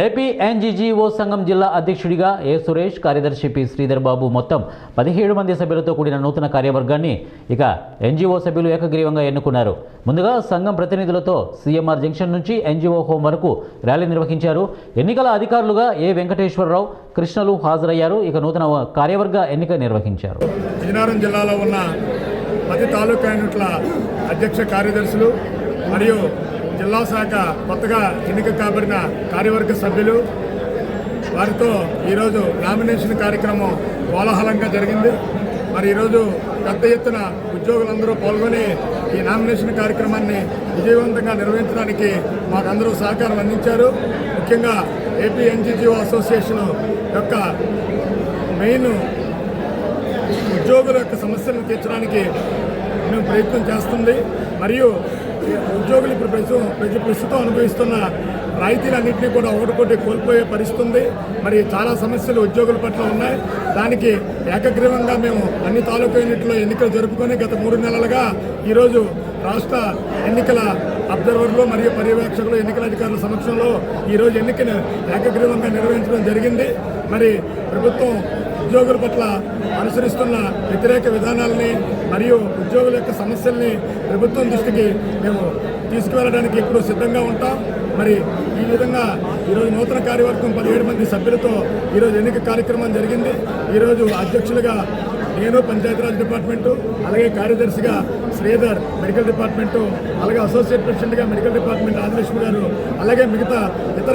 AP NGGO సంఘం జిల్లా అధ్యక్షుడిగా ఏ సురేష్, కార్యదర్శి పి శ్రీధర్ బాబు మొత్తం 17 మంది సభ్యులతో కూడిన నూతన కార్యవర్గాన్ని ఇక ఎన్జీఓ సభ్యులు ఏకగ్రీవంగా ఎన్నుకున్నారు. ముందుగా సంఘం ప్రతినిధులతో సీఎంఆర్ జంక్షన్ నుంచి ఎన్జీఓ హోం వరకు ర్యాలీ నిర్వహించారు. ఎన్నికల అధికారులుగా ఏ వెంకటేశ్వరరావు, కృష్ణలు హాజరయ్యారు. ఇక నూతన కార్యవర్గ ఎన్నిక నిర్వహించారు. విజయనగరం జిల్లాలో ఉన్న 10 తాలూకా యూనిట్ల అధ్యక్ష కార్యదర్శులు మరియు జిల్లా శాఖ కొత్తగా ఎన్నిక కాబడిన కార్యవర్గ సభ్యులు వారితో ఈరోజు నామినేషన్ కార్యక్రమం కోలాహలంగా జరిగింది. మరి ఈరోజు పెద్ద ఎత్తున ఉద్యోగులందరూ పాల్గొని ఈ నామినేషన్ కార్యక్రమాన్ని విజయవంతంగా నిర్వహించడానికి మాకందరూ సహకారం అందించారు. ముఖ్యంగా ఏపీ ఎన్జీజీఓ అసోసియేషన్ యొక్క మెయిన్ ఉద్యోగుల యొక్క సమస్యలను తీర్చడానికి మేము ప్రయత్నం చేస్తుంది. మరియు ఉద్యోగులు ఇప్పుడు ప్రస్తుతం అనుభవిస్తున్న రాయితీలన్నింటినీ కూడా ఒకటి కోల్పోయే పరిస్థితి ఉంది. మరి చాలా సమస్యలు ఉద్యోగుల పట్ల ఉన్నాయి. దానికి ఏకగ్రీవంగా మేము అన్ని తాలూకా యూనిట్లో ఎన్నికలు జరుపుకొని గత 3 నెలలుగా ఈరోజు రాష్ట్ర ఎన్నికల అబ్జర్వర్లు మరియు పర్యవేక్షకులు ఎన్నికల అధికారుల సమక్షంలో ఈరోజు ఎన్నికను ఏకగ్రీవంగా నిర్వహించడం జరిగింది. మరి ప్రభుత్వం ఉద్యోగుల పట్ల అనుసరిస్తున్న వ్యతిరేక విధానాలని మరియు ఉద్యోగుల యొక్క సమస్యల్ని ప్రభుత్వం దృష్టికి మేము తీసుకువెళ్ళడానికి ఎప్పుడూ సిద్ధంగా ఉంటాం. మరి ఈ విధంగా ఈరోజు నూతన కార్యవర్గం 17 మంది సభ్యులతో ఈరోజు ఎన్నిక కార్యక్రమం జరిగింది. ఈరోజు అధ్యక్షులుగా నేను పంచాయతీరాజ్ డిపార్ట్మెంటు, అలాగే కార్యదర్శిగా శ్రీధర్ మెడికల్ డిపార్ట్మెంటు, అలాగే అసోసియేట్ ప్రెసిడెంట్గా మెడికల్ డిపార్ట్మెంట్ ఆదిలక్ష్మి గారు, అలాగే మిగతా ఇతర